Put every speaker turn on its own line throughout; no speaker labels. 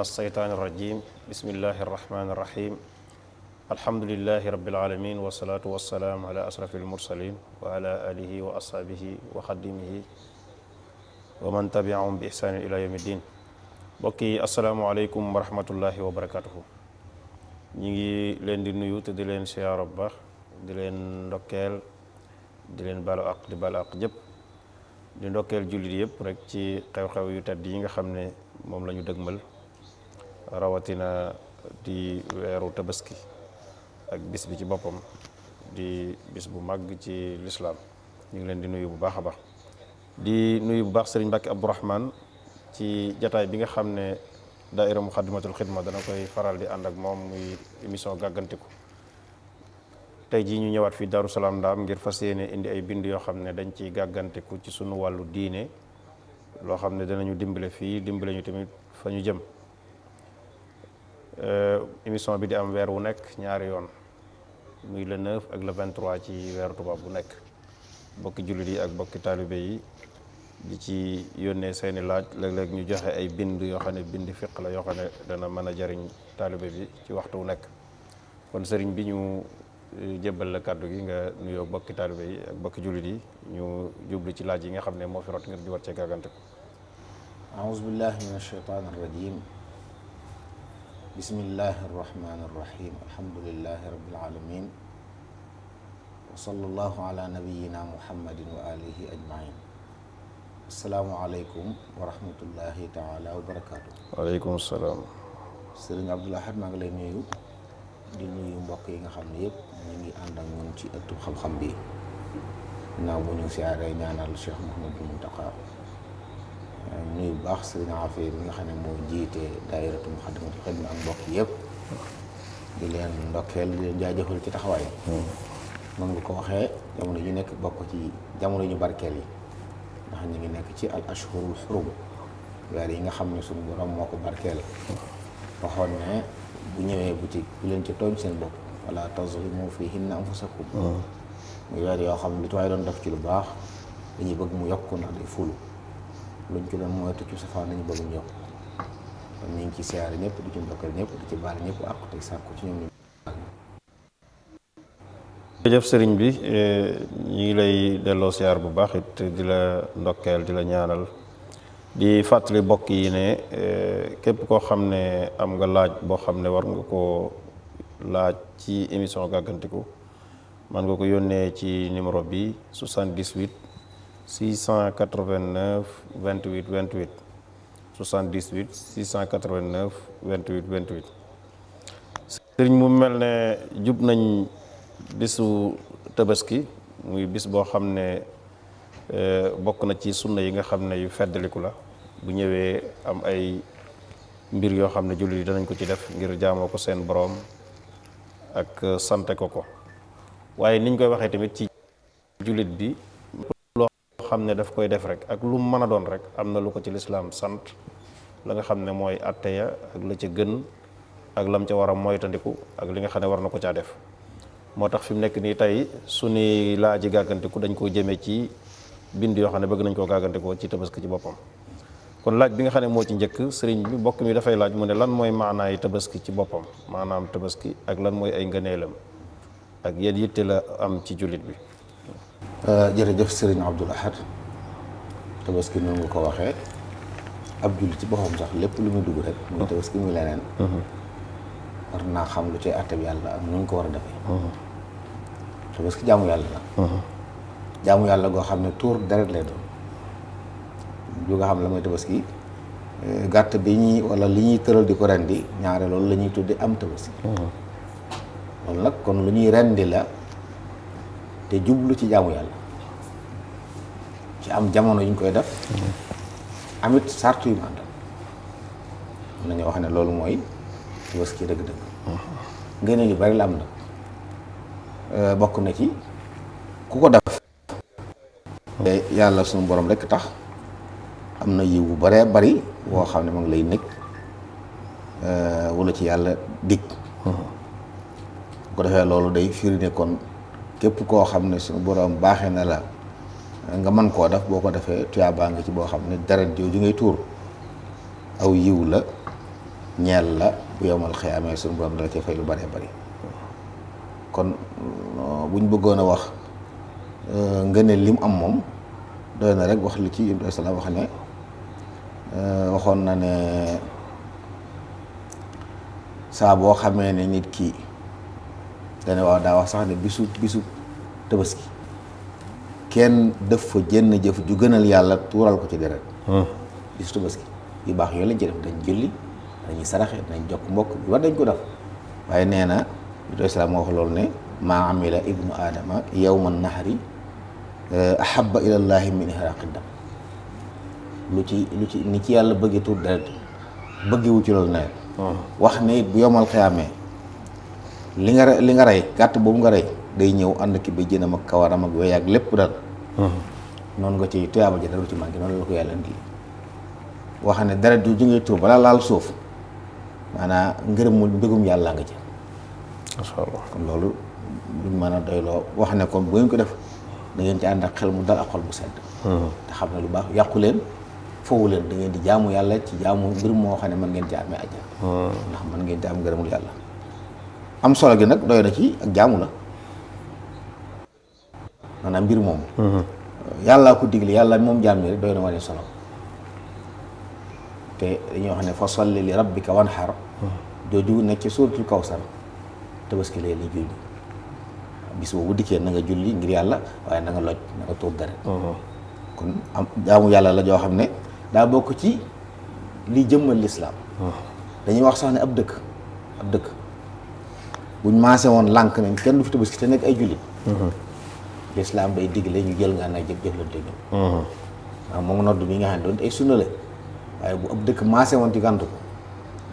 alsheytaan irrajim bismillahi arrahmani irrahim alhamdulilahi rabilalamin wasalaatu wasalaamu ala asrafi almursalin wa ala alihi wa ashaabihi wa xadimihi wa man tabiahum bi ihsaanin ila yawmi ddin. mbokk yi asalaamualeykum wa rahmatullahi wa barakatuhu. ñi ngi leen di nuyu te di leen siyaara bu baax, di leen ndokkeel, di leen baalu àq di baalu àq jëpp, di ndokkeel jullit yëpp rek ci xew-xew yu tedd yi nga xam ne moom la ñu dëgmal, rawatina di weeru tabaski ak bis bi ci boppam di bis bu màgg ci lislaam. ñu ngi leen di nuyu bu baax a baax, di nuyu bu baax sëriñ Mbàkke Abdourahmane ci jataay bi nga xam ne daaira Muxaddamatul Xidma dana koy faral di ànd ak moom, muy émission gàggantiku. tey jii ñu ñëwaat fii Daaru Salaam Ndaam ngir fas yéene indi ay bind yoo xam ne dañ ciy gàggantiku ci sunu wàllu diine, loo xam ne danañu dimbale fii dimbale ñu tamit fa ñu jëm. émission bi di am weer wu nekk ñaari yoon, muy le 9 ak le 23 ci weeru tubaab bu nekk. bokki jullit yi ak bokki taalibe yi di ci yónnee seeni laaj, léeg-léeg ñu joxe ay bind yoo xam ne bind fiq la yoo xam ne dana mën a jariñ taalibe bi ci waxtu wu nekk. kon sëriñ bi ñu jébbal la kàddu gi nga nuyoo bokki taalibe yi ak bokki jullit yi, ñu jublu ci laaj yi nga xam ne moo fi rot ngir di war cee gàggante ko.
aouzu billahi min ashaytaan arrajim. bismillahi arrahmani arrahim. alhamdulillahi rabbil alamin wa sallallahu ala nabiyina muhammadin wa alihi ajmain. asalaamu aleykum wa rahmatullahi taala wa barakaatu.
waaleykum salaam.
sëriñ Abdul Ahad maa ngi lay nuyu, di nuyu mbokk yi nga xam ne yëpp ñu ngi ànd ak ñun ci ëttu xam-xam bi. naaw bu ñu siyaaree ñaanal Cheikh Mouhamadou Mountakha, nuyu bu baax sëriñ Afee bi nga xam ne moo jiite daayiratu Muxaddamatul Xidma ak mbokk yëpp, di leen ndokkeel, di leen jaajëfal ci taxawaay. mën nga ko waxee jamono ñu nekk bokk ci jamono ñu barkeel yi, ndax ñu ngi nekk ci al ashhurul xurum, weer yi nga xam ne suñu borom moo ko barkeel. waxoon ne bu ñëwee bu leen ci tooñ seen bopp, wala tazlimu fiihinna anfusakum. muy weer yoo xam ne lu ci waaye doon def ci lu baax dañuy bëgg mu yokk ndax day fulu, luñ ci doon moytu ci safaan nañu bëgg mu yokk. kon ñu ngi ci siyaare ñëpp, di ci ndokkeel ñëpp, di ci baal ñëpp ak tey sàkku ci ñoom ñu.
jërëjëf sëriñ bi, ñu ngi lay delloo siyaar bu baax it di la ndokkeel, di la ñaanal, di fàttali bokk yi ne képp koo xam ne am nga laaj boo xam ne war nga koo laaj ci émission gàggantiku, man nga ko yónnee ci numéro bi 78 689 28 28 78 689 28 28. sëriñ mu mel ne jub nañ bisu tabaski, muy bis boo xam ne bokk na ci sunna yi nga xam ne yu feddaliku la. bu ñëwee am ay mbir yoo xam ne jullit yi danañ ko ci def ngir jaamoo ko seen boroom ak sante ko. waaye niñ koy waxee tamit ci jullit bi, loo xam ne daf koy def rek ak lu mën a doon rek am na lu ko ci lislaam sant, la nga xam ne mooy atteya ak la ca gën ak lam ca war a moytandiku ak li nga xam ne war na ko caa def. moo tax fi mu nekk nii tey suñuy laaji gàggantiku dañ koo jëmee ci bind yoo xam ne bëgg nañ koo gàggantikoo ci tabaski ci boppam. kon laaj bi nga xam ne moo ci njëkk, sëriñ bi mbokk mi dafay laaj mu ne lan mooy maanaay tabaski ci boppam, maanaam tabaski ak lan mooy ay ngëneelam ak yéen yitte la am ci jullit bi.
jërëjëf sëriñ Abdul Ahad. tabaski noonu nga ko waxee, ab jullit ci boppam sax lépp lu muy dugg rek muy tabaski muy leneen, war naa xam lu cay àtte bi yàlla ak nu ñu ko war a defee. tabaski jaamu yàlla la. jaamu yàlla goo xam ne tuur deret lay doon. lu nga xam la mooy tabaski, gàtt bi ñuy wala li ñuy tëral di ko rendi, ñaare loolu la ñuy tudde am tabaski. loolu nag kon lu ñuy rendi la te jublu ci jaamu yàlla, ci am jamono yu ñu koy def, amit sartu yu mu àndal. mën nañu wax ne loolu mooy tabaski dëgg-dëgg. ngëneel yu bari la am na, bokk na ci ku ko def te yàlla suñu borom rekk tax, am na yiw bu baree bari woo xam ne ma ngi lay nekk wala ci yàlla dig. bu ko defee loolu day firi ne kon képp koo xam ne suñu borom baaxee na la nga mën koo def, boo ko defee tuyaabaa nga ci boo xam ne deret jooju ngay tuur aw yiw la ñeel la bu yowmal xiyaamee suñu borom dala cee fay lu bëree bëri kon buñ bëggoon a wax ngëneel lim am moom doy na rek wax li ci Ibrahima salaam wax ne waxoon na ne saa boo xamee ne nit ki dane waaw daa wax sax ne bisu tabaski kenn def fa jenn jëf ju gënal yàlla tuural ko ci deret bisu tabaski yu baax yooyu lañ ci def dañ julli dañuy saraxe dañ jokk mbokk bi war dañ ko def waaye nee na Ibrahima salaam wax loolu ne maa amila ibnu aadama yawma nahri ahabba ilallahi min ihraqi dam lu ci ni ci yàlla bëggee tuur deret bëggewu ci loolu nawet wax ne it bu yomal xiyaamee li nga rey gàtt boobu nga rey day ñëw ànd ki ba jënam ak kawaram ak wéy ak lépp dal noonu nga ci tuyaaba ja dara ci manqué noonu la ko yàlla indi wax ne deret ju ngay tuur balaa laal suuf maanaam ngërëmul mbégum yàlla nga ci
masha Allah
kon loolu luñ mën a doyloo wax ne kon bu ngeen ko def da ngeen ci ànd ak xel mu dal ak xol bu sedd te xam ne lu baax yàqu leen foofu leen da ngeen di jaamu yàlla ci jaamu mbir moo xam ne mën ngeen ci amee àjjana ndax mën ngeen ci am ngërëmul yàlla am solo gi nag doy na ci ak jaamu la maanaam mbir moom yàllaa ko digle yàlla moom jaam ñi rek doy na wane solo te dañuy wax ne fa salli li rabbika wanhar jooju nekk ci suuratul kawsar tabaski lay li julli bis boobu dikkee na nga julli ngir yàlla waaye na nga loj na nga tuur deret kon am jaamu yàlla la joo xam ne daa bokk ci li jëmmal lislaam dañuy wax sax ne ab dëkk buñ maase woon lànk nañ kenn du fi tabaski te nekk ay jullit lislaam day digle ñu jël nga nay jëflante ñoom waaw moom nodd bi nga xam ne doon ay sunna la waaye bu ab dëkk maase woon ci gàntu ko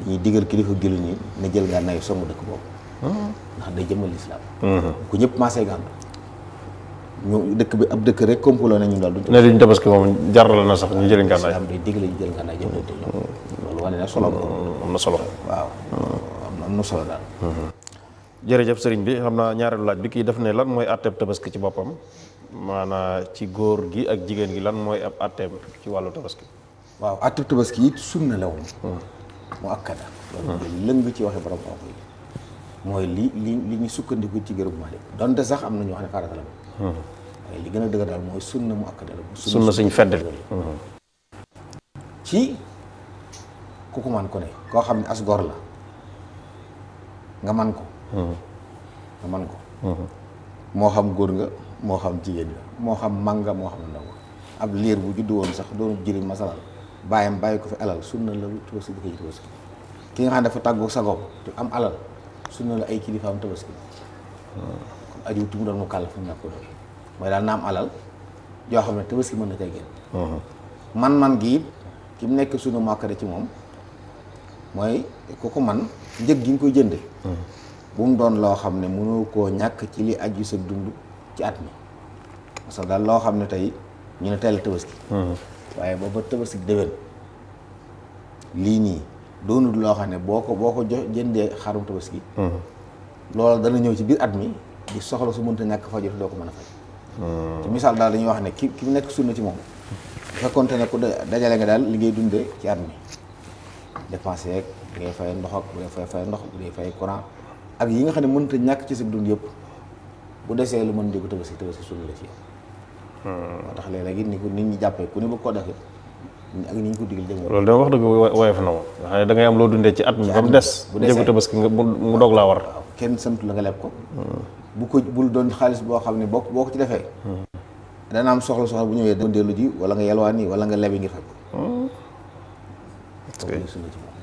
dañuy digal kilifa jullit ñi ne jël nga nay songu dëkk boobu ndax day jëmmal lislaam ku ñëpp maase gàntu ñu dëkk bi ab dëkk rek complot nañu daal
ne duñ tabaski moom jaral na sax ñu jël nga nay
lislaam day digle ñu jël nga nay jëflante ñoom loolu wane na solo
am na solo
waaw am na solo daal
jërëjëf sëriñ bi xam naa ñaareelu laaj bi kii def ne lan mooy àtteeb tabaski ci boppam maanaa ci góor gi ak jigéen gi lan mooy ab àtteeb ci wàllu tabaski
waaw àtteeb tabaski it sunna la woon mu akkada loolu lëng ci waxe borom xoox yi mooy li ñu sukkandiku ci gërëm Maalik donte sax am na ñu wax ne farata la waaye li gën a dëgër daal mooy sunna mu akkada la
sunna suñ fedd
ci ku ko man ko ne koo xam ne as gor la nga man ko moo xam góor nga moo xam jigéen nga moo xam mag nga moo xam ndaw nga ab liir bu juddu woon sax doonu jëriñ masalal bàyyam bàyyi ko fi alal sunna la tabaski bi koy tabaski ki nga xam ne dafa tàggu sagoom te am alal sunna la ay kilifaam tabaski kon aju tu mu doon mu kàll fu mu nekk ko doon mooy daal na am alal yoo xam ne tabaski mën na cay génn man gi it ki mu nekk sunu màkkade ci moom mooy ku ko man njëg gi nga koy jënde bu mu doon loo xam ne mënoo koo ñàkk ci li aju sa dund ci at mi parce que daal loo xam ne tey ñu ne teel a tabaski waaye booba tabaski déwén lii nii doonul loo xam ne boo ko jëndee xarum tabaski loolu dana ñëw ci biir at mi di soxla su mënta ñàkk fajot doo ko mën a faj ci misaal daal dañuy wax ne ki mu nekk sunna ci moom bu fekkoonte ne ku dajale nga daal li ngay dundee ci at mi dépensé yeeg bu dee fay ndox ak bu dee fay ndox bu dee fay courant ak yi nga xam ne mënta ñàkk ci sa dund yëpp bu desee lu mën njëgu tabaski sunna la ci yow moo tax léeg-léegi ni ko nit ñi jàppee ku ne bëgg koo defee ak ni ñu ko digal dem
loolu dama wax dëgg woyof na moom nga xam ne da ngay am loo dundee ci at mi ba mu des njëgu tabaski nga mu doog laa war
waaw kenn santu la nga leb ko bul doon xaalis boo xam ne boo ko ci defee dana am soxla bu ñëwee dama dellu ji wala nga yalwaan yi wala nga lebi ngir faj ko sunna ci moom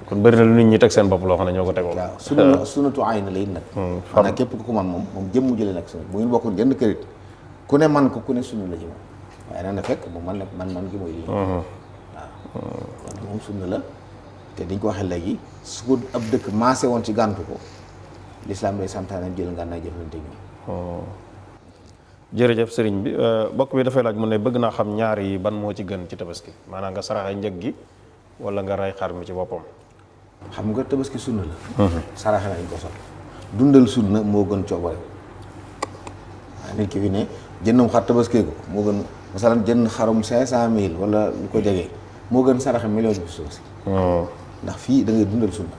kon bëri na lu nit ñi teg seen bopp loo xam ne ñoo ko tegoo
waaw sunnatu ayn la it nag maanaam képp ku ko man moom jëmm jëlee nag sunna bu ngeen bokkoon jënd kërit ku ne man ko ku ne sunna la ci moom waaye nag na fekk moom man gi mooy lii waaw kon moom sunna la te diñ ko waxee léegi su ko ab dëkk maase woon ci gàntu ko lislaam day santaane jël nga nay jëflante ñoom
jërëjëf sëriñ bi bokk bi dafay laaj mu ne bëgg naa xam ñaar yi ban moo ci gën ci tabaski maanaam nga saraxe njëg gi wala nga ray xar mi ci boppam
xam nga tabaski sunna la saraxe nañ ko sax dundal sunna moo gën coobare waaye nit ki fi ne jëndum xar tabaski ko moo gën masalan jënd xarum 500 000 wala lu ko jege moo gën saraxe million bi tabaski ndax fii da ngay dundal sunna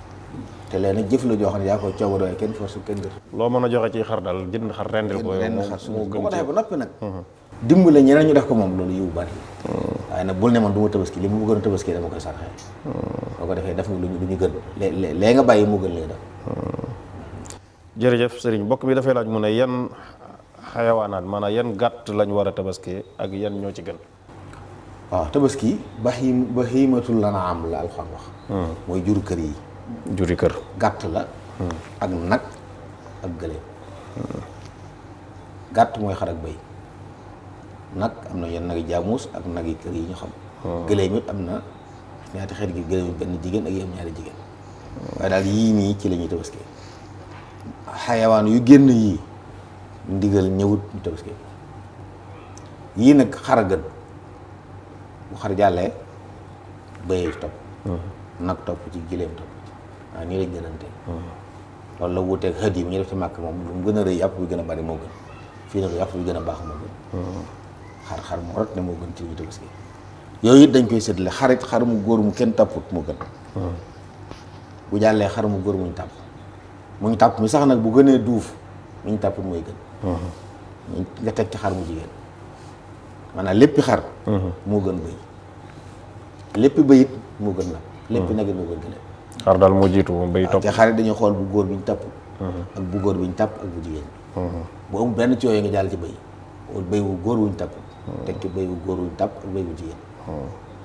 te léegi jëf la joo xam ne yaa koy coobar waaye kenn force kenn gër
loo mën a joxe ci xar daal jënd xar rendil ko yow
ren xar sunna
moo
bu
gën
ko
ci
defee ba noppi nag dimbale ñeneen ñu def ko moom loolu yiw bari waaye nag bul ne man du ma tabaski li mu bëggoon a tabaski dama koy sarxee boo ko defee def nga lu ñu gën lee nga bàyyi mu gën lee def
jërëjëf sëriñ mbokk bi dafay laaj mu ne yan xayawaanaat maanaam yan gàtt lañ war a tabaskee ak yan ñoo ci gën.
waaw tabaski bahiimatul lanaam la alxuraan wax mooy juru kër yi
juri kër
gàtt la ak nag ak gëléem gàtt mooy xar ak bëy nag am na yenn nag yi jaamuus ak nag yi kër yi ñu xam gëléem it am na ñaati xeet gi gëléem benn jigéen ak yem ñaari jigéen waaye daal yii nii ci la ñuy tabaski xayawaan yu génn yii ndigal ñëwut ñu tabaski yii nag xar a gën bu xar jàllee bëyee topp nag topp ci gileem topp ci waaw nii lañ gënante loolu la wuuteeg xët yi bu ñu def ci màkk moom lu mu gën a rëy yàpp bi gën a bari moo gën fii nag yàpp bi gën a baax moo gën xar mu rot ne moo gën ci ñu tabaski yooyu it dañ koy séddale xarit xar mu góor mu kenn tàpput moo gën bu jàllee xar mu góor muñ tàpp muñ tàpp mi sax nag bu gënee duuf muñ tàpput mooy gën nga teg ci xar mu jigéen maanaam léppi xar moo gën bëy léppi bëyit moo gën nag léppi nag it moo gën gëléem
xar daal moo jiitu moom bay topp
te xarit dañuy xool bu góor bi ñu tàpp ak bu góor bi ñu tàpp ak bu jigéen bu amul benn ci yooyu nga jàll ci bëy bëy wu góor wuñ tàpp teg ci bëy wu góor wuñ tàpp ak bëy wu jigéen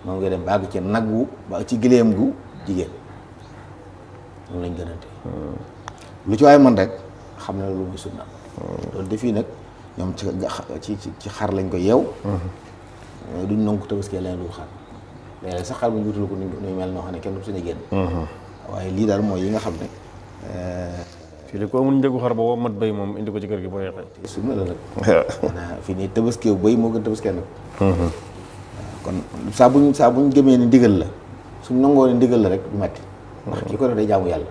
moom nga dem ba àgg ci nag wu ba ci gëléem gu jigéen moom lañ gënante lu ci waaye man rek xam ne lu muy sunna loolu defi nag ñoom ci xar lañ ko yeew duñ nangu tabaski leen lu xar léeg-léeg sax xar bu ñu wutul ko nuy mel noo xam ne kenn du suñu génn waaye lii daal mooy yi nga xam ne
fii de ko amul njëgu xar ba woo mat béy moom indi ko ci kër gi boo yeexee
sunna la nag maanaam fii nii tabaski bëy moo gën tabaski nag kon saa buñ gëmee ni ndigal la suñ nangoo ni ndigal la rek du metti ndax ki ko def day jaamu yàlla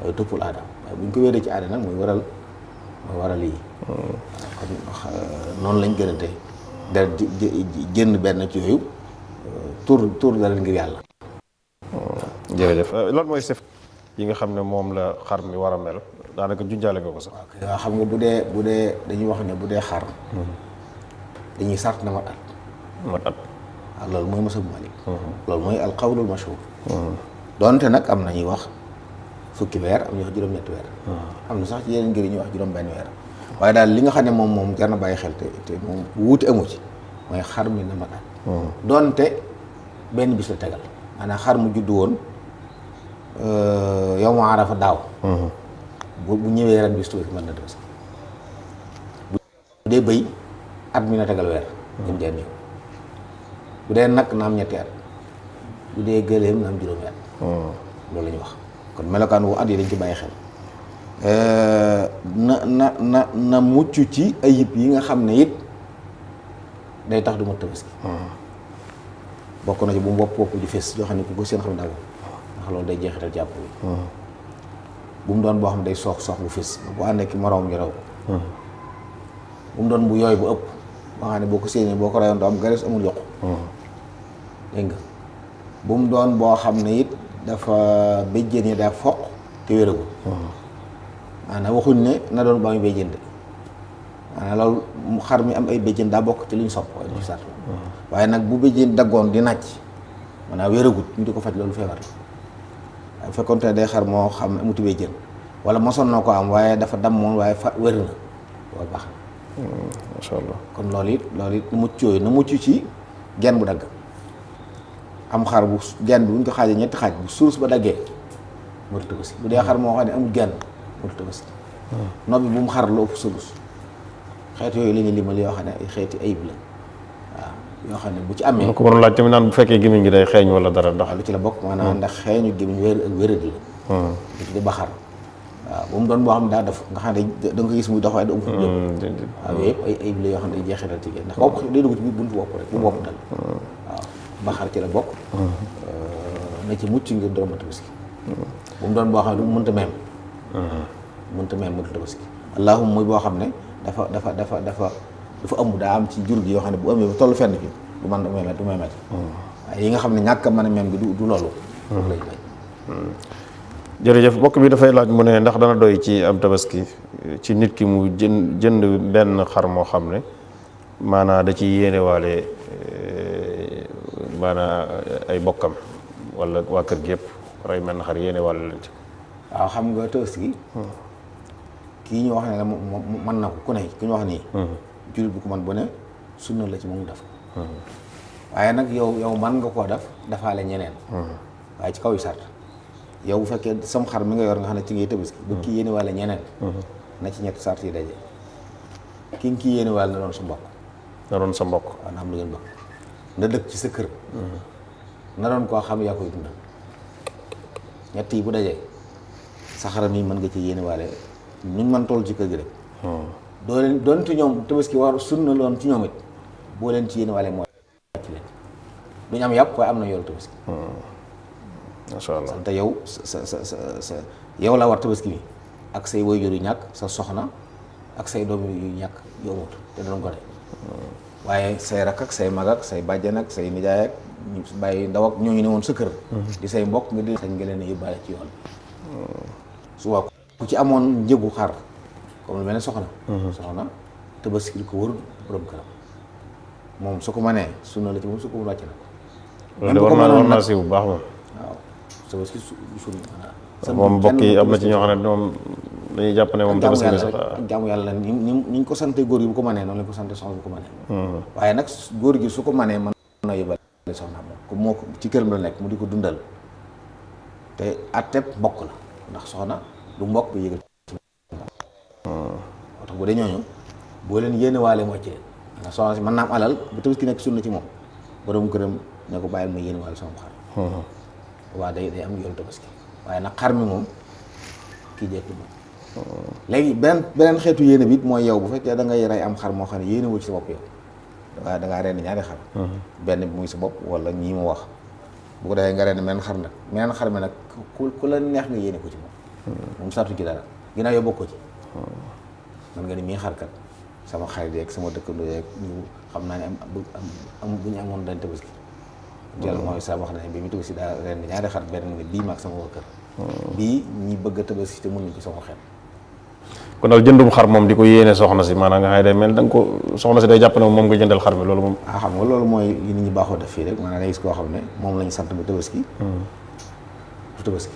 waaye toppul aada waaye buñ ko wéeree ci aada nag mooy waral yi kon noonu lañ gënante da jënd benn ci yooyu tur dara ngir yàlla
jërëjëf lan mooy sef yi nga xam ne moom la xar mi war a mel daanaka junjaale nga ko sax
waaw xam nga bu dee dañuy wax ne bu dee xar dañuy sart na mat at
waaw
loolu mooy masab Malik loolu mooy alqawlul mashhur doonte nag am na ñuy wax fukki weer am ñuy wax juróom-ñetti weer am na sax ci yeneen ngir ñuy wax juróom-benn weer waaye daal li nga xam ne moom jar na bàyyi xel te moom wuute amu ci mooy xar mi na mat at doonte benn bis la tegal maanaam xar mu juddu woon yow mu arafa daaw bu ñëwee ren bis tuuti mën na tabaski bu dee bëy at mi na tegal weer gën jee néew bu dee nag na am ñetti at bu dee gëléem na am juróomi at loolu la ñuy wax kon melokaan wu at yi dañ ci bàyyi xel na mucc ci ayib yi nga xam ne it day tax du ma tabaski bokk na ci bu mu wopp ju fés yoo xam ne ku ko seen xam ne daw ndax loolu day jeexital jàpp bi bu mu doon boo xam ne day soox bu fés bu àndee ki moroom ñu raw ko bu mu doon bu yooy bu ëpp boo xam ne boo ko séenee boo ko rayoon doo am gares amul yokku dégg nga bu mu doon boo xam ne it dafa béjjén yi daa foq te wéragul maanaam waxuñ ne na doon ba muy béjjén de maanaam loolu xar mi am ay béjjén daa bokk ci li ñu sopp waaye du ci sart waaye nag bu béjjén daggoon di nàcc maanaam wéragut ñu di ko faj loolu feebar la waaye fekkoon te day xar moo xam ne amuti béjjén wala mosoon na ko am waaye dafa dammoon waaye wér na loolu baax na
masha Allah
kon loolu it na mucc yooyu na mucc ci genn bu dagg am xar bu genn bi bu ñu ko xaajee ñetti xaaj bu sulus ba daggee mënut a tabaski bu dee xar moo xam ne amul genn mënut a tabaski nobbi bu mu xar lu ëpp sulus xeet yooyu la ñuy limal yoo xam ne ay xeeti ayib la waaw yoo xam ne bu ci amee
ko waroon laaj tamit naan bu fekkee gémmiñ gi day xeeñ wala dara ndax
lu ci la bokk maanaam ndax xeeñu gémmiñ wér ak wéradi la lu ci di baxar waaw bu mu doon boo xam ne daa def nga xam ne da nga ko gis muy dox waaye da ëmb waaw yooyu yëpp ay ayib la yoo xam ne day jeexital ci génn ndax bopp day dugg ci biir buntu bopp rek bu bopp dal waaw baxar ci la bokk na ci mucc ngir dooma tabaski bu mu doon boo xam ne du mënta meem mënta tabaski allahumma muy boo xam ne dafa ëmb daa am ci jur gi yoo xam ne bu ëmbee ba tollu fenn fi du meemet waaye yi nga xam ne ñàkk a mën a meem bi du loolu lay bañ
jërëjëf mbokk bi dafay laaj mu ne ndax dana doy ci am tabaski ci nit ki mu jënd benn xar moo xam ne maanaa da ci yéenewaale maanaa ay bokkam wala waa kër gi yëpp rey mel na xar yéenewaale leen ci.
waaw xam nga tabaski kii ñu wax ne la mën na ko ku ne ku ñu wax nii jullit bu ko man bu ne sunna la ci moom def ko waaye nag yow man nga koo def defaale ñeneen waaye ci kaw yu sart yow bu fekkee sam xar mi nga yor nga xam ne ci ngay tabaski bu kii yéene wàlle ñeneen na ci ñetti sart yi daje ki kii yéene wàlle na doon sa mbokk waaw na am lu ngeen bokk na dëkk ci sa kër na doon koo xam yaa koy dundal ñett yi bu dajee sa xaram yi mën nga ci yéene wàlle nuñ mën toll ci kër gi rek doo leen doonte ñoom tabaski war sunna loon ci ñoom it boo leen ci yéene wàlle mooy ci leen duñ am yàpp waaye am na yoolu tabaski
macha allah
te yow sa yow la war tabaski bi ak say waajur yu ñàkk sa soxna ak say doom yu ñàkk yu amut te doon gone waaye say rakk ak say mag ak say bàjjan ak say nijaay ak ñu bàyyi ndaw ak ñooñu ne woon sa kër di say mbokk nga di sañ nga leen yóbbaale ci yoon suba ku ci amoon njëgu xar comme lu mel ne soxna tabaski ko warul borom këram moom su ko mënee sunna la ci moom su ko mun wàcc na
ko war naa si bu baax moom
waaw tabaski
moom mbokk yi am na ci ñoo xam ne moom dañuy jàpp ne moom tabaski bi sax
ak jaamu yàlla ni ñu ko sante góor gi bu ko mënee noonu lañ ko sante soxna bu ko mënee waaye nag góor gi su ko mënee mën na yóbbale soxna moom comme moo ko ci këram la nekk mu di ko dundal te atteb mbokk la ndax soxna du mbokk bi yëgal moo tax bu dee ñooñu boo leen yéene waale moo ci leen ndax soxna si mën naa am alal bu tabaski nekk sunna ci moom borom këram ne ko bàyyil ma yéene waale sama xar waaw day am yoolu tabaski waaye nag xar mi moom kii jekki moom léegi beneen xeetu yéene bi it mooy yow bu fekkee da ngay rey am xar moo xam ne yéene woo ci sa bopp yow waaye da ngaa rendi ñaari xar benn bi muy sa bopp wala ñii mu wax bu ko defee nga rendi meneen xar nag meneen xar mi nag ku la neex nga yéene ko ci moom sartu ci dara ginnaaw yow bokk ko ci man nga ni mii xarkat sama xarit yeeg sama dëkkandoo yeeg ñu xam naa ne am bu ñu amoon dañ tabaski jël mooy sa wax na ne bi mu tabaski daa rendi ñaari xar benn ni bii maag sama waa kër bii ñi bëgg a tabaski te mënuñ ko sama xel
kon daal jëndum xar moom di ko yéene soxna si maanaam nga xam ne day mel da nga ko soxna si day jàpp ne moom nga jëndal xar mi loolu moom
xam nga loolu mooy li nit ñi baaxoo def fii rek maanaam da gis koo xam ne moom lañu sant bu tabaski du tabaski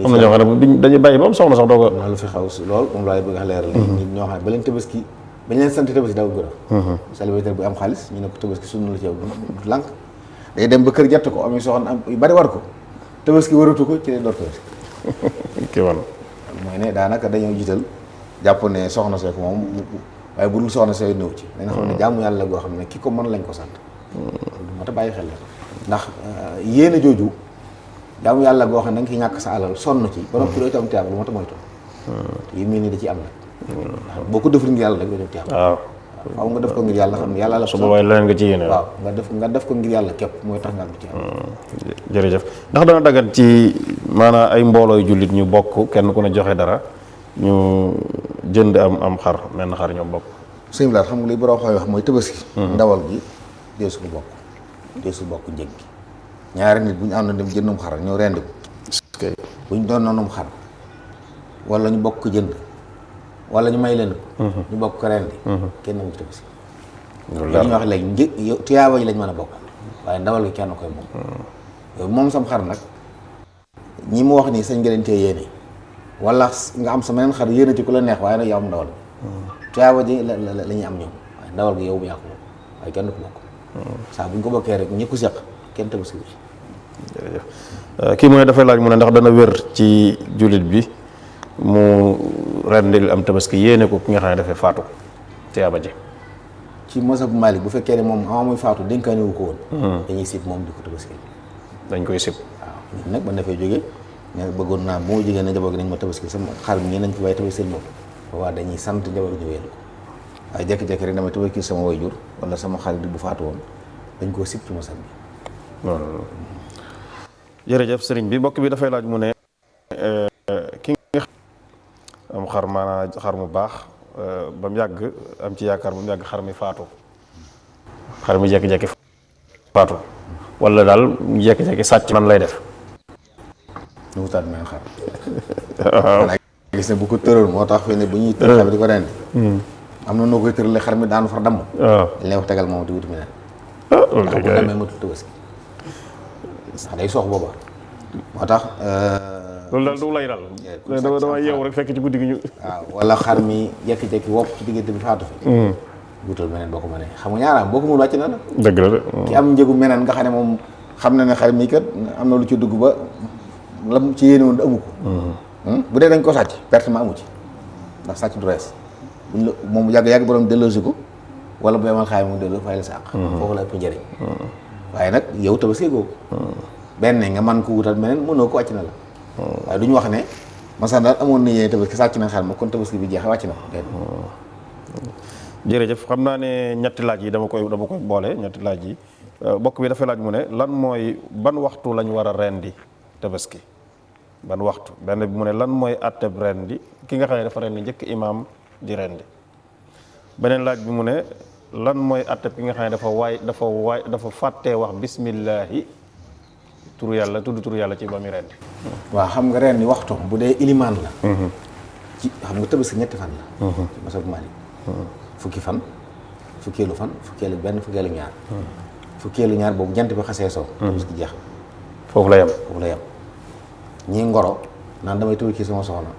am na ñoo xam ne dañuy bàyyi ba am soxna sax doo ko
loolu fi xaw si loolu moom laay bëgg a leeral nit ñoo xam ne ba leen tabaski bañ leen sant tabaski daw gën a célibataire bu am xaalis ñu ne ko tabaski sunna la ci yow du lànk day dem ba kër jàtt ko am yu soxna am yu bari war ko tabaski waratu ko ci lay door tabaski
kii wan
mooy ne daanaka dañoo jiital jàpp ne soxna see ko moom waaye bu dul soxna see ñëw ci dañ xam ne jaamu yàlla goo xam ne ki ko mën lañ ko sant moo tax bàyyi xel la ndax yéene jooju jaamu yàlla goo xam ne da nga ciy ñàkk sa alal sonn ci ba noppi doo itam tiyaab lu moo tax moytu yi mel ni da ci am nag boo ko deful ngir yàlla rek doo tiyaab
waaw
waaw nga def ko ngir yàlla xam ne yàlla la
su boobaa leneen nga ci yéene
waaw nga def ko ngir yàlla képp mooy tax nga am ci
jërëjëf ndax dana dagat ci maanaam ay mboolooy jullit ñu bokk kenn ku ne joxe dara ñu jënd am xar menn xar ñoom bokk
sëñ bi xam nga li borom xooy wax mooy tabaski ndawal gi deesu bokk njëg gi ñaari nit bu ñu àndoon dem jëndum xar ñëw rendi ko bu ñu doon noonum xar wala ñu bokk ko jënd wala ñu may leen ko ñu bokk ko rendi kenn mu ci tabaski li ñuy wax léegi njëg tuyaaba ji lañ mën a bokk waaye ndawal gi kenn koy moom yow moom sam xar nag ñi mu wax nii sañ nga leen tee yéene wala nga am sa meneen xar yéene ci ku la neex waaye nag yow am ndawal tuyaaba ji la ñuy am ñoom waaye ndawal gi yow bu yaa ko moom waaye kenn du ko bokk saa bu ñu ko bokkee rek ñi ko seq kenn tabaski bi
jërëjëf kii mu ne dafay laaj mu ne ndax dana wér ci jullit bi mu rendil am tabaski yéene ko ki nga xam ne dafay faatu tuyaaba ji
ci mazhab Malik bu fekkee ne moom ama muy faatu dénkaane wu ko woon dañuy sib moom di ko tabaski
dañ koy sib
waaw nit nag ban dafay jógee ne bëggoon naa bu ma jógee na njaboot gi nañ ma tabaski sama xar mi nañ ko waaye tabaski seen bopp waaw dañuy sant njaboot gi ñu wéyal ko waaye jékki-jékki rek dama tabaski sama waajur wala sama xarit bu faatu woon dañ koo sib ci mazhab bi
jërëjëf sëriñ bi mbokk bi dafay laaj mu ne ki nga am xar maanaam xar mu baax ba mu yàgg am ci yaakaar ba mu yàgg xar mi faatu xar mi jékki-jékki faatu wala daal mu jékki-jékki sàcc nan lay def
nu wutaat meen xar.
waaw
gis ne bu ko tëral moo tax fi ne bu ñuy tër xar bi di ko rendi am na noo koy tëralee xar mi daanu far damm.
waaw
dañ lay wax tegal moom di wuti mi neen.
loolu
ndax bu demee matul tabaski ndax day soox booba moo tax.
loolu daal du lay dal. dama yeewu rek fekk ci guddi gi ñu.
waaw wala xar mi jekki-jekki wopp ci diggante bi faatu fi. wutal meneen boo ko mënee xam nga ñaaraam boo ko mën wàcc na la.
dëgg la de.
ki am njëgu meneen nga xam ne moom xam na ne xar mi kat am na lu ci dugg ba lam ci yéene woon amu ko. bu dee dañ ko sàcc perte ma amu ci ndax sàcc du rees buñ la moom yàgg borom delloosi ko wala bu yemal xaay mu delloo fay la sàq. foofu la ëpp njëriñ. waaye nag yow tabaski googu. benn nga man ko wutal meneen mënoo ko wàcc na la. waaye du ñu wax ne masan daal amoon na yéene tabaski sàcc na xar ma kon tabaski bi jeexee wàcc na ko déedéet.
jërëjëf xam naa ne ñetti laaj yi dama koy boole ñetti laaj yi bokk bi dafay laaj mu ne lan mooy ban waxtu lañ war a rendi tabaski ban waxtu benn bi mu ne lan mooy atteb rendi ki nga xam ne dafa rendi njëkk imaam di rendi beneen laaj bi mu ne lan mooy atteb ki nga xam ne dafa fàttee wax bismillahi turu yàlla tudd turu yàlla ci ba muy rendi.
waaw xam nga rendi waxtu bu dee ilimaan la. ci xam nga tabaski ñetti fan la. ci masab Maalik fukki fan fukkeelu fan fukkeelu benn fukkeelu ñaar. fukkeelu ñaar boobu jant bi xasee soo. tabaski jeex
foofu la yem
ñii ngoro naan damay tabaski sama soxna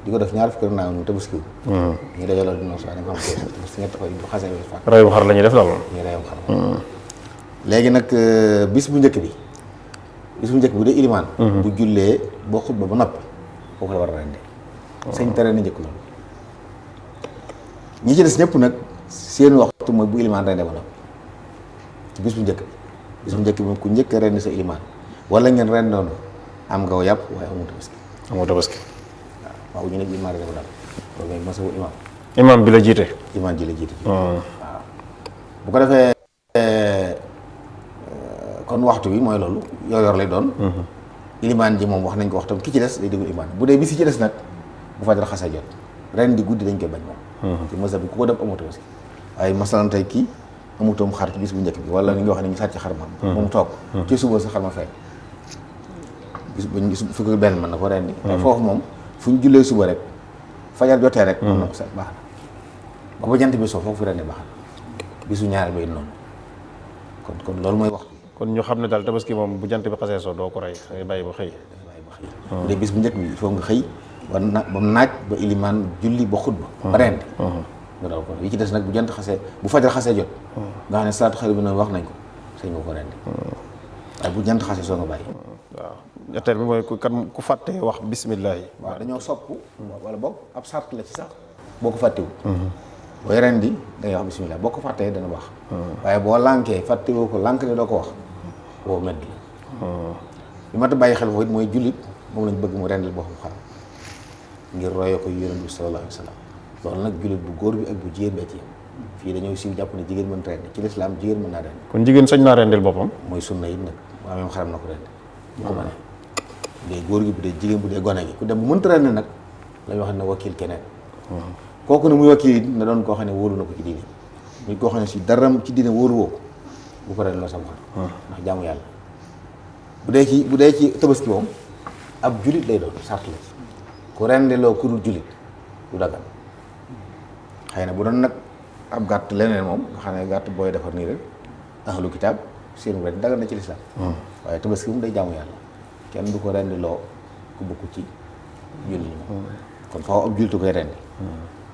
di ko def ñaar fukki naa ñu tabaski ñu dajaloo dina so dañ xam ko parce que ñett koy bu xasee fa
reyum xar la ñuy def daal
ñu reyum xar léegi nag bis bu njëkk bi bu dee ilimaan bu jullee boo xutba ba noppi foofu la war a rendi sëñ tere na njëkk loolu ñi ci des ñëpp nag seen waxtu mooy bu ilimaan rende ba noppi ci bis bu njëkk bi moom ku njëkk a rendi sa ilimaan wala ngeen rendoon am nga yàpp waaye amoo tabaski waaw ñu ne ilimaan rende ba noppi loolu mooy masawu imaam
bi la jiite
imaam ji la jiite waaw bu ko defee kon waxtu bi mooy loolu yor lay doon ilimaan ji moom wax nañ ko wax tam ki ci des day déglu ilimaan bu dee bis yi ci des nag bu fajar xasee jot ren di guddi dañ koy bañ moom ci masa bi ku ko def amoo tabaski waaye masalan tey kii amutoom xar ci bis bu njëkk bi wala ni nga wax ne ñu sàcc xar ma moom toog ci suba sa xar ma fay bis fukki benn mën na ko ren di foofu moom fu ñu jullee suba rek fajar jotee rek mën na ko seet baax na ba jant bi soo foofu ren di baax na bisu ñaari bay noonu kon loolu mooy waxtu
kon ñu xam ne daal tabaski moom bu jant bi xasee soo doo ko rey ngay bàyyi ba xëy
bu dee bis bu njëkk bi il faut nga xëy ba mu naaj ba ilimaan julli ba xutba ba rendi nga daw ko yi ci des nag bu jant xasee bu fajar xasee jot nga xam ne salaatu xayru bi noonu wax nañ ko sëñ nga ko rendi waaye bu jant xasee soo nga bàyyi
waaw ñetteel bi mooy ku fàttee wax bismillah yi
waaw dañoo sopp wala boog ab sart la ci sax boo ko fàttewu booy rendi da ngay wax bismillah boo ko fàttee dana baax waaye boo lànkee fàttewoo ko lànk ne doo ko wax boo medd la li ma ta bàyyi xel foofu it mooy jullit moom lañ bëgg mu rendil boo xam xaram ngir royo ko yonent bi sallallahu alayhi wa sallam loolu nag jullit bu góor bi ak bu jigéen bee ci yem fii dañoo siiw jàpp ne jigéen mën rendi ci lislaam jigéen mën naa rendi
kon jigéen sañ naa rendil boppam
mooy sunna it nag bu amee xaram na ko rendi bu ko mënee bu dee góor gi bu dee jigéen bu dee gone gi ku dem bu mënta rendi nag lañ wax ne wakiil keneen kooku ne muy wakiil it na doon koo xam ne wóolu na ko ci diine muy koo xam ne si dara ci diine wóolu woo bu ko rendi loo sama xar ndax jaamu yàlla bu dee ci tabaski moom ab julit lay doon sart la ku rendeloo ku dul julit du dagal xëy na bu doon nag ab gàtt leneen moom nga xam ne gàtt booy defar nii rek ahlu kitaab seen ren dagal na ci lislaam waaye tabaski moom day jaamu yàlla kenn du ko rendeloo ku bokk ci jullit moom kon faaw ab julitu koy rendi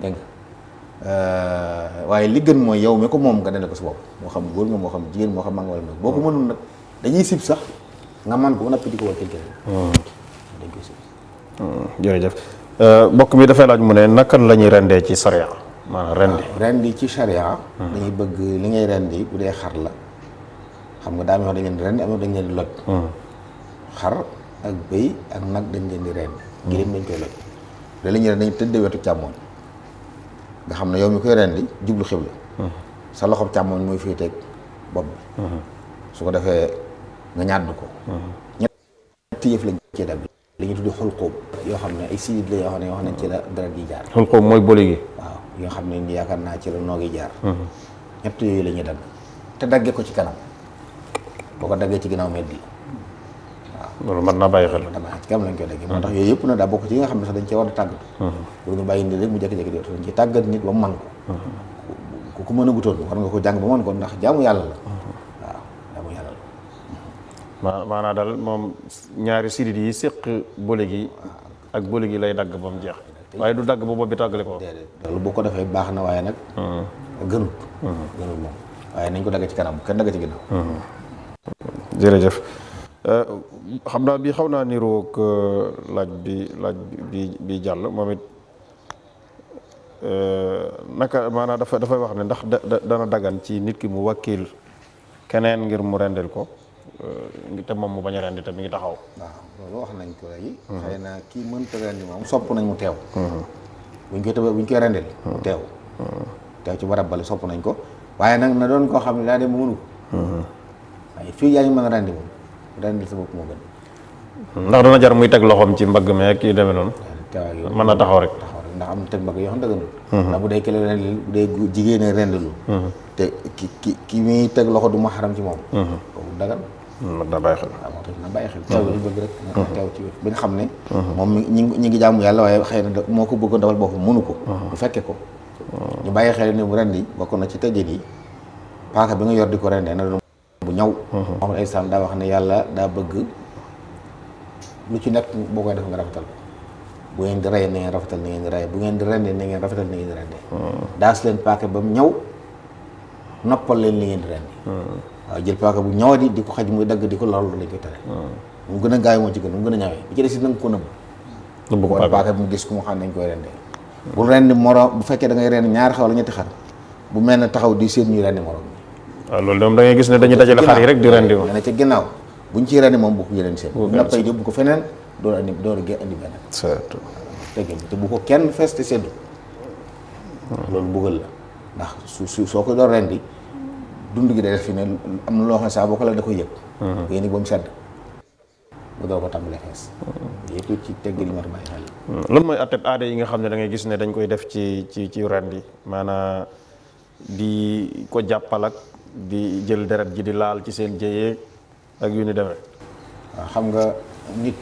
dégg nga waaye li gën mooy yow mi ko moom nga dende ko sa bopp moo xam góor nga moo xam jigéen moo xam maa nga wala boo ko mënul nag dañuy sib sax nga man ko ba noppi di ko wakkil keneen dañ koy sib
jërëjëf mbokk mi dafay laaj mu ne naka la ñuy rendee ci sariya maanaam
rendi ci sariya dañuy bëgg li ngay rendi bu dee xar la xam nga daa am yoo dañ leen di rendi am dañ leen di loj xar ak bëy ak nag dañ leen di rendi giléem dañ koy loj da la ñuy rendi dañ tëddee wetu càmmooñ nga xam ne yow mi koy rendi jublu xibla sa loxob càmmooñ mooy féeteeg bopp bi su ko defee nga ñàdd ko ñetti yëf lañ ci dab li ñu tuddi xulqóom yoo xam ne ay sidit la yoo xam ne wax nañ ci la deret di jaar
xulqóom mooy boli gi
waaw yoo xam ne ni yaakaar naa ci la noogi jaar ñett yooyu la ñuy dagg te daggee ko ci kanam boo ko daggee ci ginnaaw meddi waaw
loolu mën naa bàyyi xel.
ci kam lañ koy déggee. moo tax yooyu yëpp nag daa bokk ci yi nga xam ne sax dañ cee war a tàggat. pour ñu bàyyi nit rek mu jékki-jékki di dañ ci tàggat nit ba mu man ko ku mën a gutoon war nga ko jàng ba mën ko ndax jaamu yàlla la waaw jaamu yàlla la.
maanaam daal moom ñaari sidit yi séq boole gi ak boole gi lay dagg ba mu jeex waaye du dagg ba bopp bi tàggale ko.
déedéet loolu boo ko defee baax na waaye nag gënut moom waaye nañ ko dagg ci kanam kenn dagg ci ginnaaw.
jërëjëf xam naa bi xaw naa niroog laaj bi jàll moom it naka maanaam dafay wax ne ndax dana dagan ci nit ki mu wakkil keneen ngir mu rendil ko te moom mu bañ a rendi te mi ngi taxaw.
waaw loolu wax nañ ko léegi. xëy na kii mënta rendi moom sopp nañ mu teew. buñ koy rendil mu teew. teew ci barab bale sopp nañ ko waaye nag na doon koo xam ne daa dem mënu ko. waaye fii yaa ngi mën a rendi moom rendil sa bopp moo gën.
ndax dana jar muy teg loxoom ci mbagg meek yi demee noonu.
teewaay yooyu
mën na taxaw rek.
ndax am na teg mbagg yoo xam ne dëgganul. ndax bu dee kële rendil bu dee jigéen a rendilu. te ki muy teg loxo du ma xaram ci moom. kooku dagan.
mën na bàyyi xel.
waaw moo tax na bàyyi xel teew lañ bëgg rek. teew ci bi nga xam ne. moom ñi ngi jaamu yàlla waaye xëy na moo ko bëggoon dafal boppam mënu ko. bu fekkee ko. ñu bàyyi xel ne bu rendi bokk na ci tëjjën yi paaka bi nga yor di ko rendee na doon bu ñaw. Muhammad ay salaam daa wax ne yàlla daa bëgg lu ci nekk boo koy def nga rafetal ko bu ngeen di rey na ngeen rafetal na ngeen di rey bu ngeen di rendee na ngeen rafetal na ngeen di rendee. daas leen paaka ba mu ñaw noppal leen li ngeen di rendi. waaw jël paaka bu ñawadi di ko xaj muy dagg di ko loolu lañ koy tere. mu gën a gaaw moo ci gën mu gën a ñawee bi ci des it na nga ko nëbb. nëbb ko paaka bi mu gis ku mu xam nañ koy rendee. bu rendi moroom bu fekkee da ngay rendi ñaari xaw la ñetti xar bu mel ne taxaw di seen ñuy rendi moroom bi.
waaw loolu moom da ngay gis ne dañuy dajale xar yi rek di rendi moom.
ne ca ginnaaw buñ ciy rendi moom bu ko jëleen seen. bu nappay yóbbu ko feneen door a indi benn. te bu ko kenn fees te seddu. loolu mbugal la ndax soo ko doon rendi dund gi day def fi ne am na loo xam ne saa boo ko la da koy yëg. yéen ba mu sedd bu doo ko tàmbalee fees. yëpp ci tegg li ma bàyyi xel.
lan mooy atteb aada yi nga xam ne da ngay gis ne dañ koy def ci rendi maanaam di ko jàppal ak di jël deret ji di laal ci seen jëyeeg ak yu ni demee.
waaw xam nga nit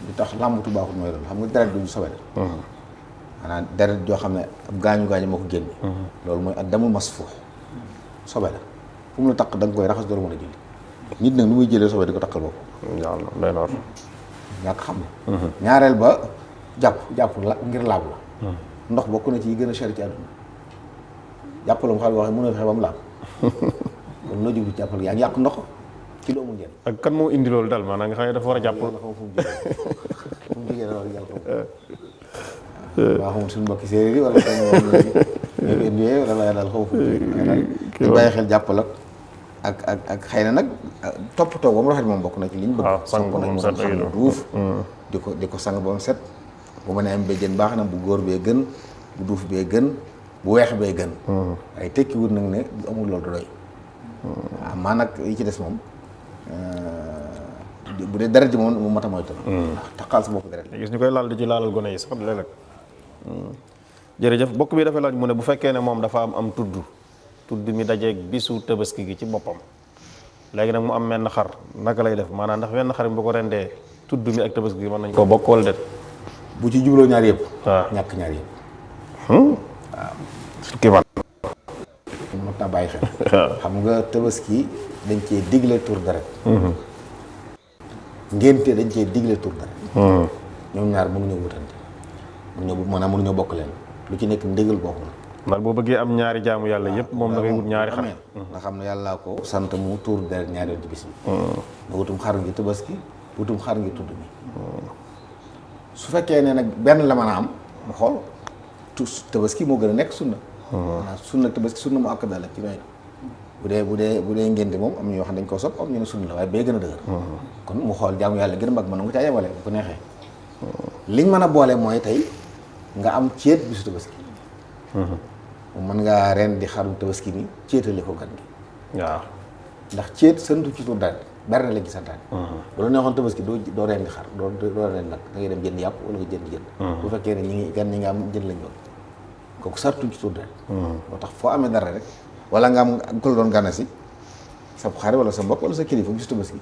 li tax làmbatu baaxul mooy loolu xam nga deret duñu sobe la. maanaam deret joo xam ne ab gaañu moo ko génne. loolu mooy ak damul masfuux sobe la fu mu la taq da nga koy raxas door mën a julli nit nag nu muy jëlee sobe di ko taqal bopp.
waaw day noor.
ñàkk xam la. ñaareel ba jàpp la ngir laab la. ndox bokk na ci yi gën a cher ci àdduna jàpp la mu xam ne waxee mën a fexe ba mu laab kon loo jublu jàppal yaa ngi yàq ndox ci loo mu njëriñ.
ak kan moo indi loolu daal maanaam nga xam ne dafa war a jàpp.
fu mu jógee loolu yàlla waaw xamul suñu mbokki séeréer yi wala ñoo ko indiwee wala daal xaw fu ñu bàyyi xel jàppal ak xëy na nag toppatoo ba mu rafet moom bokk na ci liñ bëgg.
waaw sang ba mu set
xam duuf di ko sang ba mu set bu ma nee am béjjën baax na bu góor bee gën bu duuf bee gën bu weex bee gën. waaye tekki wut nag ne amul loolu doy. waaw maa nag yi ci des moom bu dee deret ji moom mu mat a moytu la. ndax taxaal sa bopp deret la.
gis ñu koy laal di ci laalal gone yi sax léeg-léeg. jërëjëf bokk bi dafay laaj mu ne bu fekkee ne moom dafa am tudd mi dajeeg bisu tabaski gi ci boppam léegi nag mu am menn xar naka lay def maanaam ndax wenn xar mi bu ko rendee tudd mi ak tabaski gi mën nañ koo bokk wala déet.
bu ci jubloo ñaar yëpp.
waaw
ñàkk ñaar yëpp.
waaw. kii man.
mot naa bàyyi xel. xam nga tabaski dañ cee digle tur deret. ngénte dañ cee digle tur deret. ñoom ñaar mënuñoo wutante mënuñoo bokk leen lu ci nekk ndigal bokk na.
ndax boo bëggee am ñaari jaamu yàlla yëpp moom da ngay wut ñaari xar.
nga xam ne yàllaa ko sant mu tuur deret ñaari yoon ci bis bi. nga wutum xar ngi tabaski wutum xar ngi tudd mi. su fekkee ne nag benn la mën a am mu xool tabaski moo gën a nekk sunna. maanaam sunna tabaski sunna mu akkada la ci may bu dee ngénte moom am na ñoo xam ne dañ koo sopp am ñu ne sunna la waaye bee gën a dëgër. kon mu xool jaamu yàlla gën a mag mën na nga caa yemale bu ko neexee. liñ mën a boole mooy tey nga am céet bisu tabaski. mën ngaa ren di xarum tabaski mi céetale ko gan gi.
waaw
ndax céet santu ci tur deret bari na lañ ci santaane. bu la neexoon tabaski doo ren di xar doo ren nag da ngay dem jënd yàpp wala nga jënd jënd. bu fekkee ne gan ñi nga am jënd lañ doon kooku sartuñ ci tur deret. moo tax foo amee dara rek wala nga am ku la doon gana si sa xarit wala sa mbokk wala sa kilifa bisu tabaski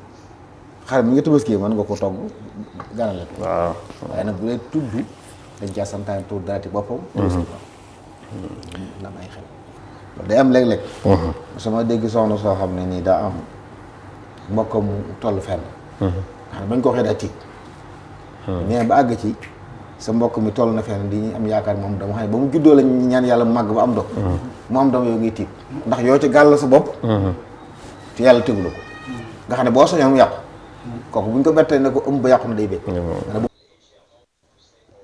xar mi nga tabaski mën nga ko togg ganale ko.
waaw
waaye nag bu dee tudd dañ caa santaane tudd daati boppam. tabaski ko na am ay xel. loolu day am léeg-léeg. sama dégg soxna soo xam ne nii daa am mbokkam mu toll fenn. xam ne bañ ko waxee daa tiit. mais ba àgg ci sa mbokk mi toll na fenn di am yaakaar moom dama xam ne ba mu juddoo la ñaan yàlla mu màgg ba am doom. mu am doom yow ngay tiit ndax yoo ci gàll sa bopp. te yàlla tegula ko. nga xam ne boo soñoon mu yàqu. kooku bu ñu ko bettee ne ko ëmb ba yàqu na day bég.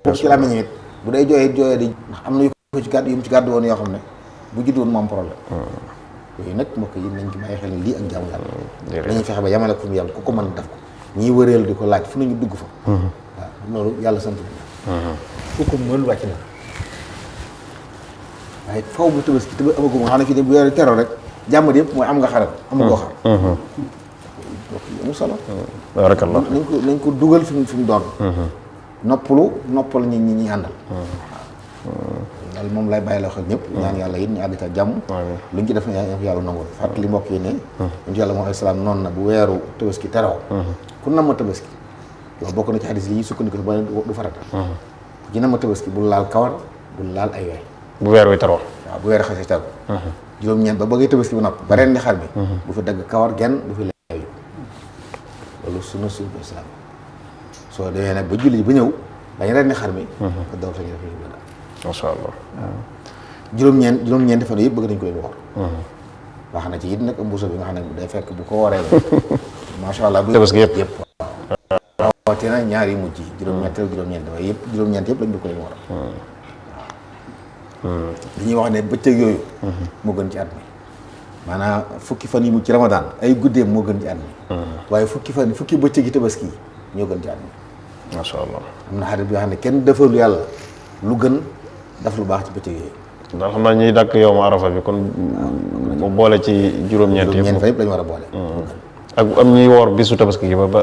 boobu ci làmmiñ it bu day jooyee di ndax am na yu ko ci gàddu yu mu ci gàddu woon yoo xam ne bu judd woon mu am problème. yooyu nag mbokk yi nañ ci bàyyi xel lii ak jaamu yàlla. dañuy fexe ba yamale ko fu mu yàlla ku ko mën def ko. ñii wëreel di ko laaj fu nañu dugg fa. waaw loolu yàlla sant na. ku ko mën wàcc na. waaye faw bu tabaski te amaguma xam ne fii de bu yore teroo rek jàmm yëpp mooy am nga xaral amagoo xar. amul solo.
barakallah
nañ ko dugal fi mu doon. noppal ñi àndal. daal moom lay bàyyi la xel ñëpp. ñaan yàlla it ñu àgg ca jàmm. luñ ci def na yàlla nangul fàttali mbokk yi ne. incha allah mooy salaam noonu na bu weeru tabaski teroo. ku nam ma tabaski loolu bokk na ci xadis yi sukkandiku ba du farata. ku ci nam ma tabaski bul laal kawar bul laal ay wey.
bu weer wi teroo.
waaw bu weer xasee teroo. juróom-ñeent ba bëggee tabaski bu nopp ba ren di xar bi. bu fi dagg kawar genn bu fi leew loolu sunna su islam soo demee nag ba julli ba ñëw dañ ren di xar mi. nga door sañu def ñu bëgg.
macha allah.
juróom-ñeenti fan yëpp bëgg nañ ko leen woor. wax na ci it nag mbuuso bi nga xam ne day fekk bu ko wooree la. macha allah bu
tabaski yëpp.
waaw rawatina ñaar yu mujj yi. juróom-ñett ak juróom-ñeent waaye yëpp juróom-ñeent yëpp lañ du ko leen woor. li ñuy wax ne bëccëg yooyu. moo gën ci at mi. maanaam fukki fan yi mujj ci ramadaan ay guddeem moo gën ci at mi. waaye fukki bëccëg yi tabaski yi ñoo gën ci at mi.
macha allah.
am na xarit bi nga xam ne kenn defalu yàlla lu gën daf lu baax ci bëccëg yooyu.
ndax xam naa ñuy dàkk yow ma arafa bi kon mu boole ci juróom-ñeent
fa yëpp lañu war a boole.
ak am ñuy woor bisu tabaski gi ba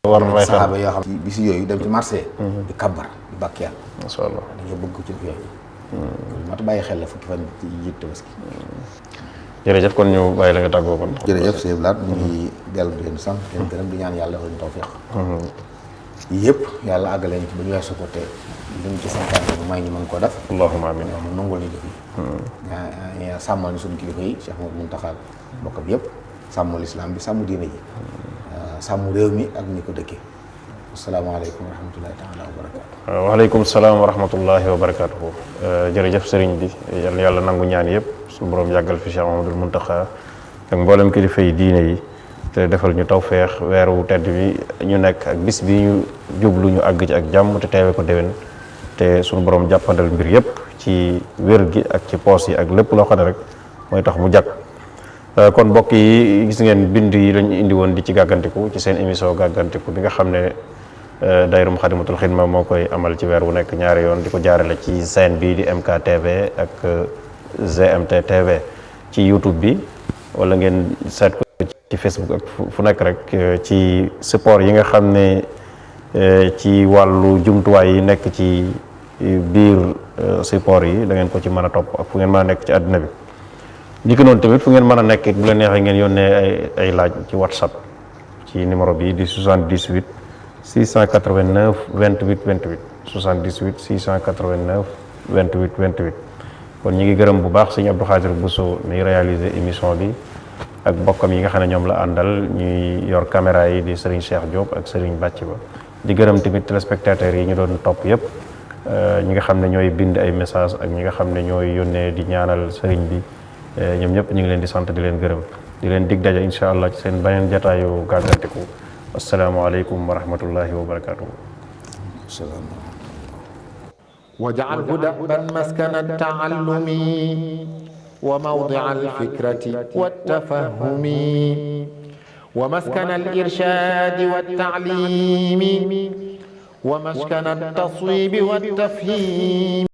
war na fay xar
saxaaba yoo xam ne bisu yooyu dem ci marché. di kabbar di bàkk yàlla.
macha allah
dañoo bëgg ko ci yooyu. loolu moo tax bàyyi xel la fukki fan ci jiit tabaski.
jërëjëf kon ñu bàyyi la nga tàggoo kon.
jërëjëf sëñ Blaat ñu ngi dellu di leen sant leen gërëm di ñaan yàlla defal ñu tawfiq. yii yëpp yàlla àggale ñu ci ba ñu weesu ko te li ñu ci santaane bu may ñu mën koo def.
allahumma amiin
mu nangul ñu jëf yi. sàmmal ñu suñu kilifa yi Cheikh Mouhamadou Mountakha bokkam yëpp sàmmal islam bi sàmm diine ji sàmm réew mi ak ñi ko dëkkee. asalaamaaleykum wa rahmatullahi taala wa barakaatu.
waaleykum salaam wa rahmatullahi wa barakaatu. jërëjëf sëriñ bi yàlla nangu ñaan yëpp suñu borom yàggal fi Cheikh Mouhamadou Mountakha ak mboolem kilifa yi diine yi te defal ñu tawfeex weeru tedd bi ñu nekk ak bis bi ñu jublu ñu àgg ci ak jàmm te teewe ko déwén te suñu borom jàppandal mbir yëpp ci wér gi ak ci poos yi ak lépp loo xam ne rek mooy tax mu jag. kon mbokk yi gis ngeen bind yi lañu indi woon di ci gàggantiku ci seen émission gàggantiku bi nga xam ne dayrum Xadimatul Xidma moo koy amal ci weer wu nekk ñaari yoon di ko jaarale ci chaîne bii di MKTV ak GMT TV ci YouTube bi wala ngeen seet ko ci Facebook ak fu nekk rek ci support yi nga xam ne ci wàllu jumtuwaay yi nekk ci biir support yi da ngeen ko ci mën a topp ak fu ngeen mën a nekk ci àddina bi. ni ko noonu tamit fu ngeen mën a nekk bu leen neexee ngeen yónnee ay laaj ci WhatsApp ci numéro bi di 78 689 28 28 78 689 28 28 kon ñi ngi gërëm bu baax sëñ Abdou Khadir Bousso mi réaliser émission bi ak bokkam yi nga xam ne ñoom la àndal ñuy yor caméra yi di Serigne Cheikh Diop ak Serigne Bàcc Ba di gërëm tamit téléspectateurs yi ñu doon topp yëpp ñi nga xam ne ñooy bind ay message ak ñi nga xam ne ñooy yónnee di ñaanal Serigne bi ñoom ñëpp ñu ngi leen di sant di leen gërëm di leen dig daje incha allah ci seen beneen jataayu gàggantiku asalaamaaleykum wa rahmatullahi wa barakaatuhu.
waj'alhu da'ban maskana at-ta'allumi wa mawdi'a al-fikrati wat-tafahhumi wa maskana al-irshadi wat-ta'limi wa maskana at-taswibi wat-tafhim